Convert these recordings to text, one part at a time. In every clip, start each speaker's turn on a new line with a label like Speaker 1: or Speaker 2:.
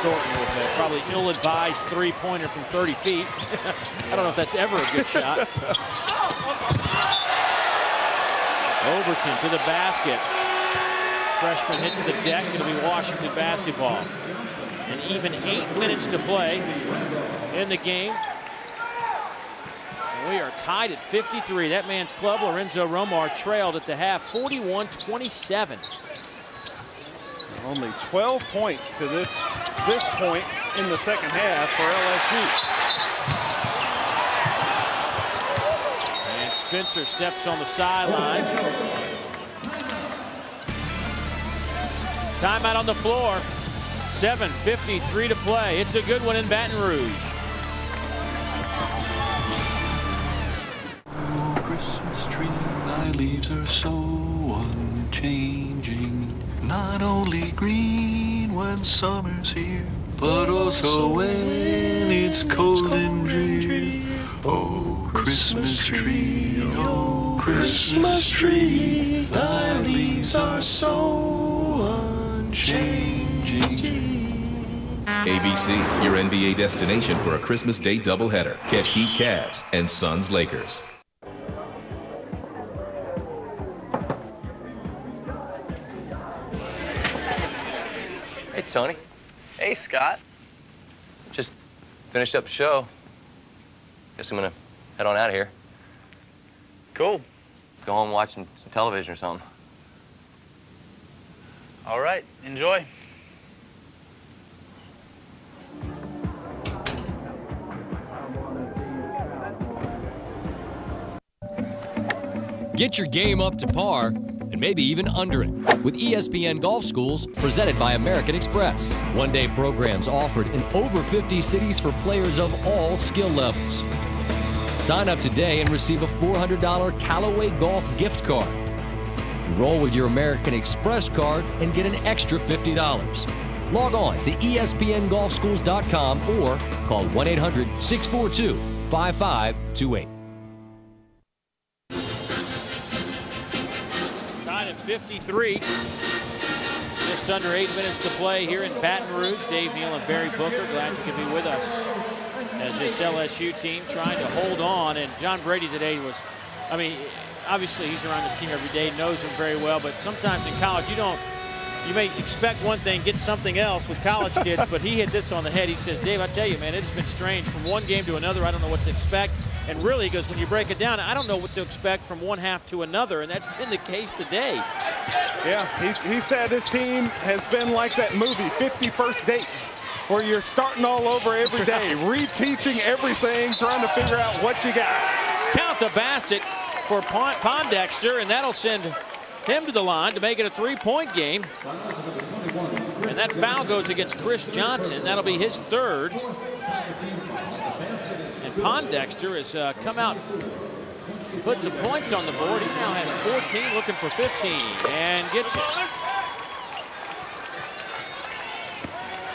Speaker 1: Thornton with a probably ill-advised three-pointer from 30 feet. I don't know if that's ever a good shot. Overton to the basket. Freshman hits the deck. It'll be Washington basketball. And even 8 minutes to play in the game. And we are tied at 53. That man's club, Lorenzo Romar, trailed at the half, 41-27.
Speaker 2: Only 12 points to this point in the second half for LSU.
Speaker 1: And Spencer steps on the sideline. Timeout on the floor. 7:53 to play. It's a good one in Baton Rouge.
Speaker 3: Oh, Christmas tree, thy leaves are so unchanging. Not only green when summer's here, but also when it's cold and drear. Oh, Christmas tree, oh, Christmas tree, thy leaves are so unchanging.
Speaker 4: ABC, your NBA destination for a Christmas Day doubleheader. Catch Heat Cavs and Suns Lakers.
Speaker 5: Hey, Tony. Hey, Scott. Just finished up the show. Guess I'm gonna head on out of here.
Speaker 6: Cool.
Speaker 5: Go home and watch some television or something.
Speaker 6: All right, enjoy.
Speaker 7: Get your game up to par and maybe even under it with ESPN Golf Schools presented by American Express. One-day programs offered in over 50 cities for players of all skill levels. Sign up today and receive a $400 Callaway Golf gift card. Enroll with your American Express card and get an extra $50. Log on to ESPNGolfSchools.com or call 1-800-642-5528.
Speaker 1: 53. Just under 8 minutes to play here in Baton Rouge. Dave Neal and Barry Booker, glad you could be with us as this LSU team trying to hold on. And John Brady today was, I mean, obviously he's around this team every day, knows them very well, but sometimes in college you may expect one thing, get something else with college kids, but he hit this on the head. He says, Dave, I tell you, man, it has been strange from one game to another. I don't know what to expect. And really, he goes, when you break it down, I don't know what to expect from one half to another, and that's been the case today.
Speaker 2: Yeah, he said his team has been like that movie, 50 First Dates, where you're starting all over every day, reteaching everything, trying to figure out what you got.
Speaker 1: Count the basket for Pondexter, and that'll send him to the line to make it a three-point game. And that foul goes against Chris Johnson. That'll be his third. And Pondexter has come out, put some points on the board. He now has 14, looking for 15, and gets it.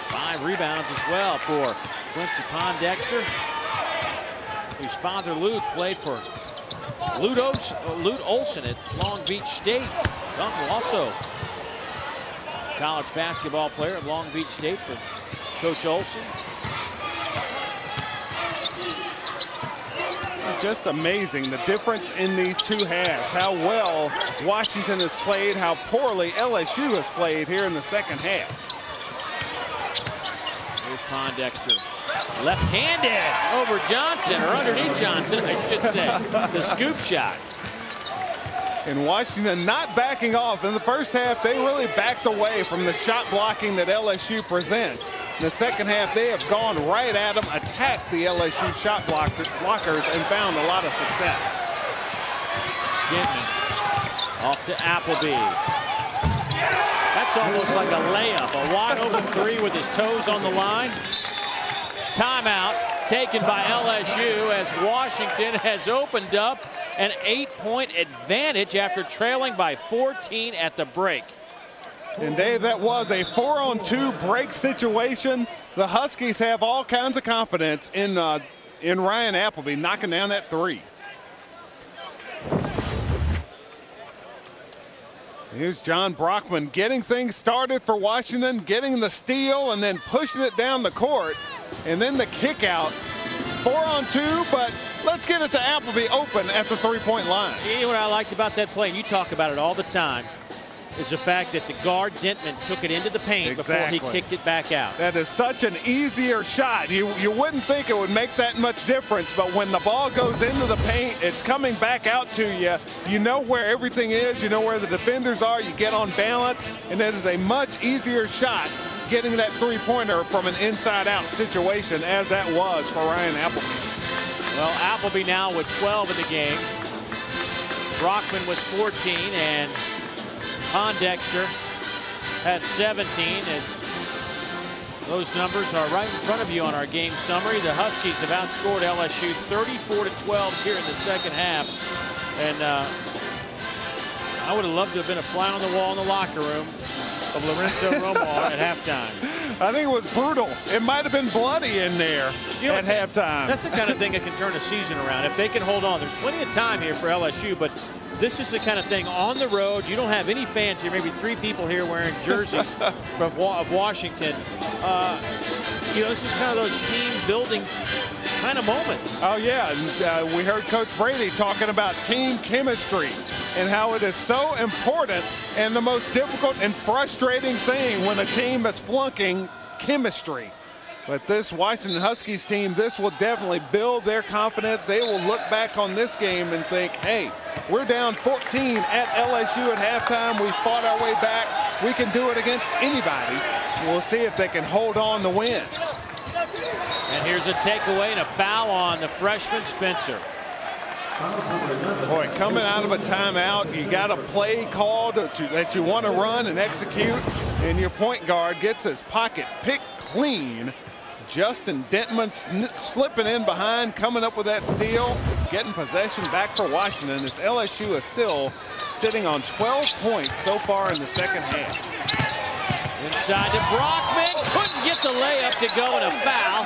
Speaker 1: 5 rebounds as well for Quincy Pondexter, whose father Luke played for Lute Olson at Long Beach State. His uncle also college basketball player at Long Beach State for Coach Olson.
Speaker 2: Just amazing the difference in these two halves, how well Washington has played, how poorly LSU has played here in the second half.
Speaker 1: Here's Pondexter. Left-handed over Johnson, or underneath Johnson, I should say. The scoop shot.
Speaker 2: And Washington not backing off. In the first half, they really backed away from the shot blocking that LSU presents. In the second half, they have gone right at them, attacked the LSU shot blockers, and found a lot of success.
Speaker 1: Gitman off to Appleby. That's almost like a layup, a wide open three with his toes on the line. Timeout taken by LSU as Washington has opened up an 8-point advantage after trailing by 14 at the break.
Speaker 2: And Dave, that was a 4-on-2 break situation. The Huskies have all kinds of confidence in Ryan Appleby knocking down that three. Here's John Brockman getting things started for Washington, getting the steal and then pushing it down the court. And then the kick out. 4-on-2, but let's get it to Appleby open at the three-point line.
Speaker 1: You know what I liked about that play, and you talk about it all the time, is the fact that the guard, Dentman, took it into the paint before he kicked it back out.
Speaker 2: That is such an easier shot. You wouldn't think it would make that much difference, but when the ball goes into the paint, it's coming back out to you. You know where everything is. You know where the defenders are. You get on balance, and it is a much easier shot getting that three-pointer from an inside-out situation, as that was for Ryan Appleby.
Speaker 1: Well, Appleby now with 12 in the game. Brockman with 14, and Pondexter has 17, as those numbers are right in front of you on our game summary. The Huskies have outscored LSU 34-12 here in the second half. And I would have loved to have been a fly on the wall in the locker room of Lorenzo Romar at halftime.
Speaker 2: I think it was brutal. It might have been bloody in there at halftime.
Speaker 1: That's the kind of thing that can turn a season around. If they can hold on, there's plenty of time here for LSU, but this is the kind of thing on the road. You don't have any fans here, maybe 3 people here wearing jerseys of Washington. You know, this is kind of those team building kind of moments.
Speaker 2: Oh, yeah. And, we heard Coach Brady talking about team chemistry and how it is so important and the most difficult and frustrating thing when a team is flunking chemistry. But this Washington Huskies team, this will definitely build their confidence. They will look back on this game and think, hey, we're down 14 at LSU at halftime. We fought our way back. We can do it against anybody. We'll see if they can hold on to win.
Speaker 1: And here's a takeaway and a foul on the freshman Spencer.
Speaker 2: Boy, coming out of a timeout, you got a play called that you want to run and execute, and your point guard gets his pocket picked clean. Justin Dentman slipping in behind, coming up with that steal, getting possession back for Washington. As LSU is still sitting on 12 points so far in the second half.
Speaker 1: Inside to Brockman, couldn't get the layup to go, and a foul.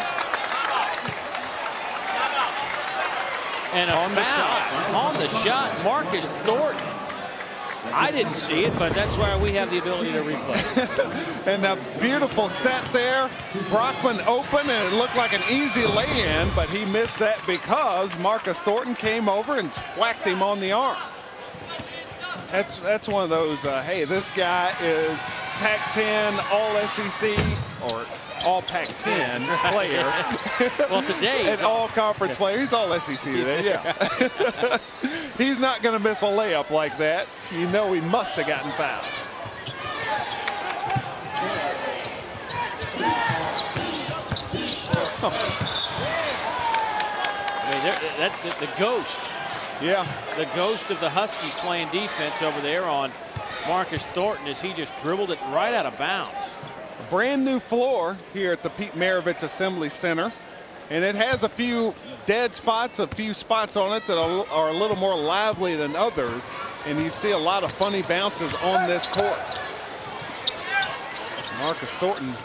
Speaker 1: And a foul on the shot, Marcus Thornton. I didn't see it, but that's why we have the ability to replay.
Speaker 2: And a beautiful set there. Brockman open, and it looked like an easy lay-in, but he missed that because Marcus Thornton came over and whacked him on the arm. That's one of those, hey, this guy is Pac-10 All-SEC or all Pac-10 player.
Speaker 1: Well, today
Speaker 2: an all-conference player. He's all SEC today, yeah. He's not going to miss a layup like that. You know he must have gotten fouled.
Speaker 1: I mean, the ghost.
Speaker 2: Yeah.
Speaker 1: The ghost of the Huskies playing defense over there on Marcus Thornton as he just dribbled it right out of bounds.
Speaker 2: A brand new floor here at the Pete Maravich Assembly Center. And it has a few dead spots, a few spots on it that are a little more lively than others. And you see a lot of funny bounces on this court. Marcus Thornton